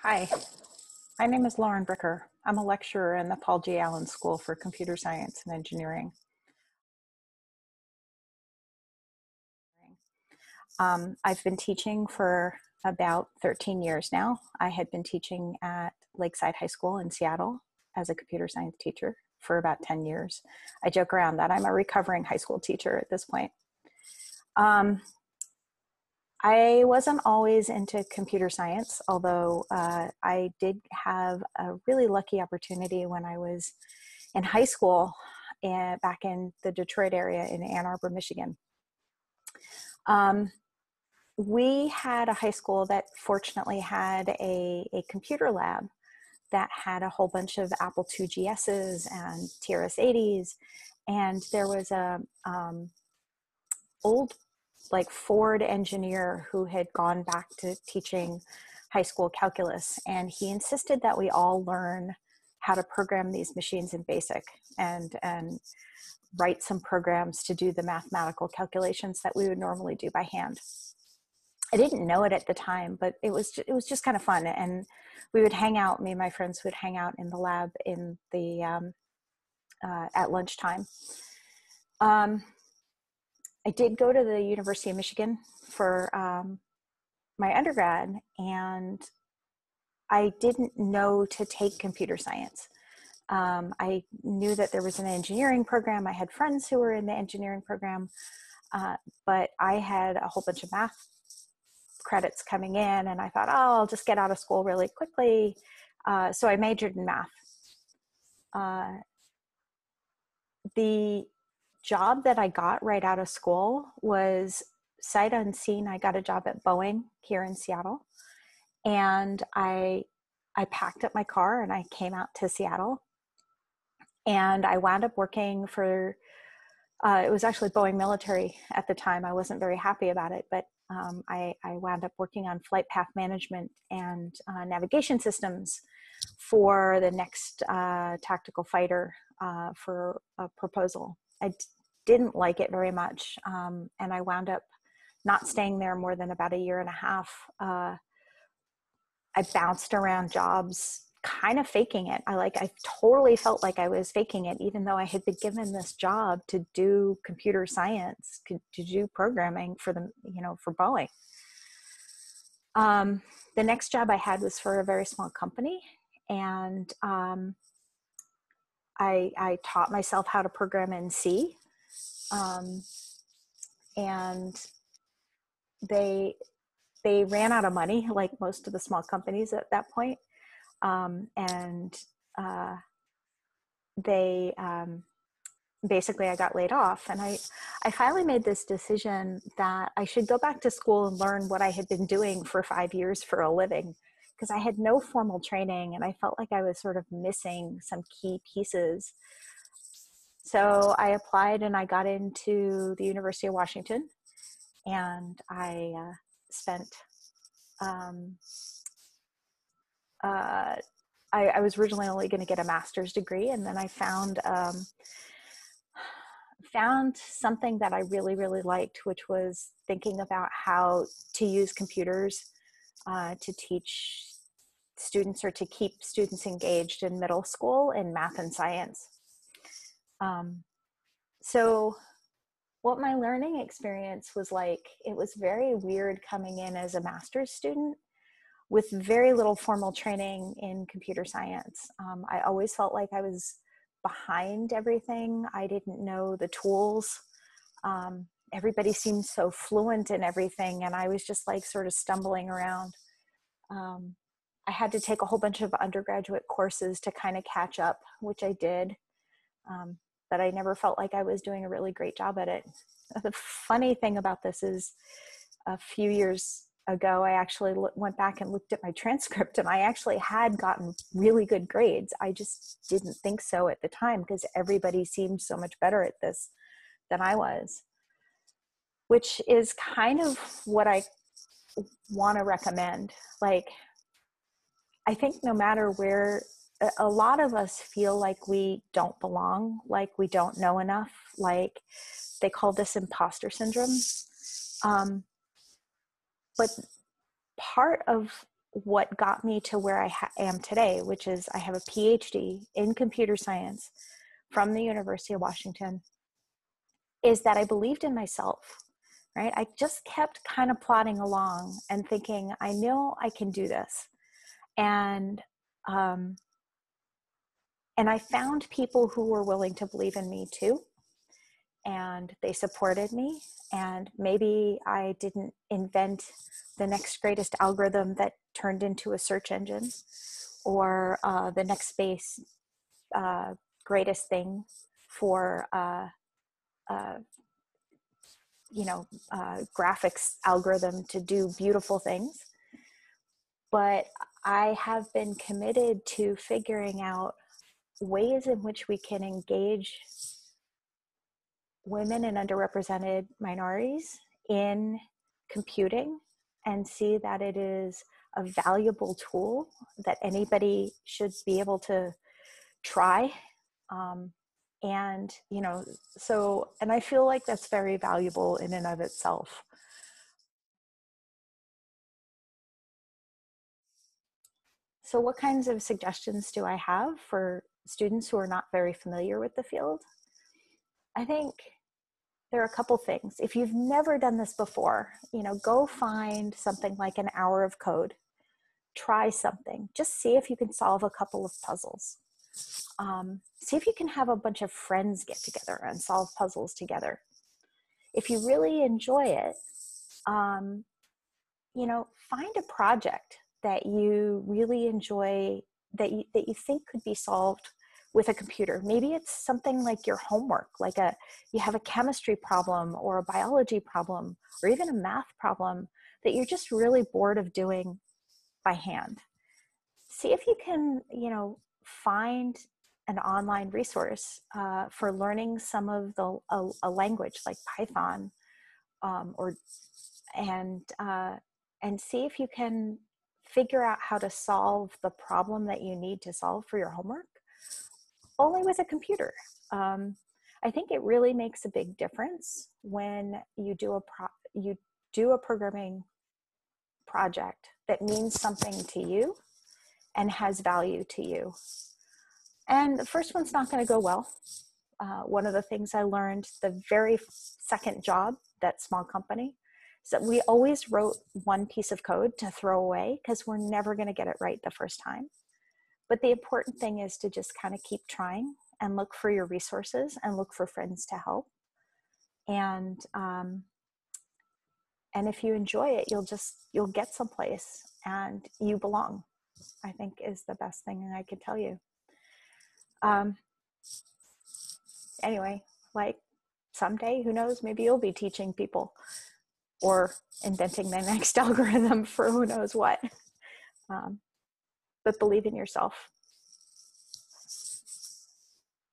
Hi, my name is Lauren Bricker. I'm a lecturer in the Paul G. Allen School for Computer Science and Engineering. I've been teaching for about 13 years now. I had been teaching at Lakeside High School in Seattle as a computer science teacher for about 10 years. I joke around that I'm a recovering high school teacher at this point. I wasn't always into computer science, although I did have a really lucky opportunity when I was in high school back in the Detroit area in Ann Arbor, Michigan. We had a high school that fortunately had a computer lab that had a whole bunch of Apple II GSs and TRS-80s, and there was a old Ford engineer who had gone back to teaching high school calculus, and he insisted that we all learn how to program these machines in BASIC and write some programs to do the mathematical calculations that we would normally do by hand. I didn't know it at the time, but it was just kind of fun, and we would hang out. Me and my friends would hang out in the lab in the at lunchtime. I did go to the University of Michigan for my undergrad, and I didn't know to take computer science. I knew that there was an engineering program. I had friends who were in the engineering program, but I had a whole bunch of math credits coming in, and I thought, oh, I'll just get out of school really quickly. So I majored in math. The job that I got right out of school was sight unseen. I got a job at Boeing here in Seattle, and I packed up my car and I came out to Seattle, and I wound up working for it was actually Boeing military at the time. I wasn't very happy about it, but I wound up working on flight path management and navigation systems for the next tactical fighter for a proposal. I didn't like it very much, and I wound up not staying there more than about a year and a half. I bounced around jobs, kind of faking it. I totally felt like I was faking it, even though I had been given this job to do computer science, to do programming for for Boeing. The next job I had was for a very small company, and I taught myself how to program in C, and they ran out of money, like most of the small companies at that point. Basically I got laid off, and I finally made this decision that I should go back to school and learn what I had been doing for 5 years for a living, because I had no formal training and I felt like I was sort of missing some key pieces. So I applied and I got into the University of Washington, and I spent I was originally only going to get a master's degree, and then I found something that I really, really liked, which was thinking about how to use computers to teach students or to keep students engaged in middle school in math and science. So what my learning experience was like, it was very weird coming in as a master's student with very little formal training in computer science. I always felt like I was behind everything. I didn't know the tools. Everybody seemed so fluent in everything, and I was just like sort of stumbling around. I had to take a whole bunch of undergraduate courses to kind of catch up, which I did, but I never felt like I was doing a really great job at it. The funny thing about this is, a few years ago, I actually went back and looked at my transcript, and I actually had gotten really good grades. I just didn't think so at the time because everybody seemed so much better at this than I was, which is kind of what I want to recommend. Like, I think no matter where, a lot of us feel like we don't belong, like we don't know enough, like they call this imposter syndrome. But part of what got me to where I am today, which is I have a PhD in computer science from the University of Washington, is that I believed in myself, right? I just kept kind of plodding along and thinking, I know I can do this. And I found people who were willing to believe in me too. And they supported me. And maybe I didn't invent the next greatest algorithm that turned into a search engine, or the next space greatest thing for graphics algorithm to do beautiful things. But I have been committed to figuring out ways in which we can engage women and underrepresented minorities in computing, and see that it is a valuable tool that anybody should be able to try. And I feel like that's very valuable in and of itself. So what kinds of suggestions do I have for students who are not very familiar with the field? I think there are a couple things. If you've never done this before, go find something like an hour of code. Try something. Just see if you can solve a couple of puzzles. See if you can have a bunch of friends get together and solve puzzles together. If you really enjoy it, find a project that you really enjoy, that you think could be solved with a computer. Maybe it's something like your homework, you have a chemistry problem or a biology problem or even a math problem that you're just really bored of doing by hand. See if you can, find an online resource for learning some of a language like Python, and see if you can figure out how to solve the problem that you need to solve for your homework only with a computer. I think it really makes a big difference when you do a programming project that means something to you and has value to you. And the first one's not going to go well. One of the things I learned the very second job, that small company, is that we always wrote one piece of code to throw away because we're never going to get it right the first time. But the important thing is to just kind of keep trying and look for your resources and look for friends to help. And if you enjoy it, you'll get someplace and you belong, I think, is the best thing I could tell you. Anyway, someday, who knows, maybe you'll be teaching people or inventing the next algorithm for who knows what. But believe in yourself.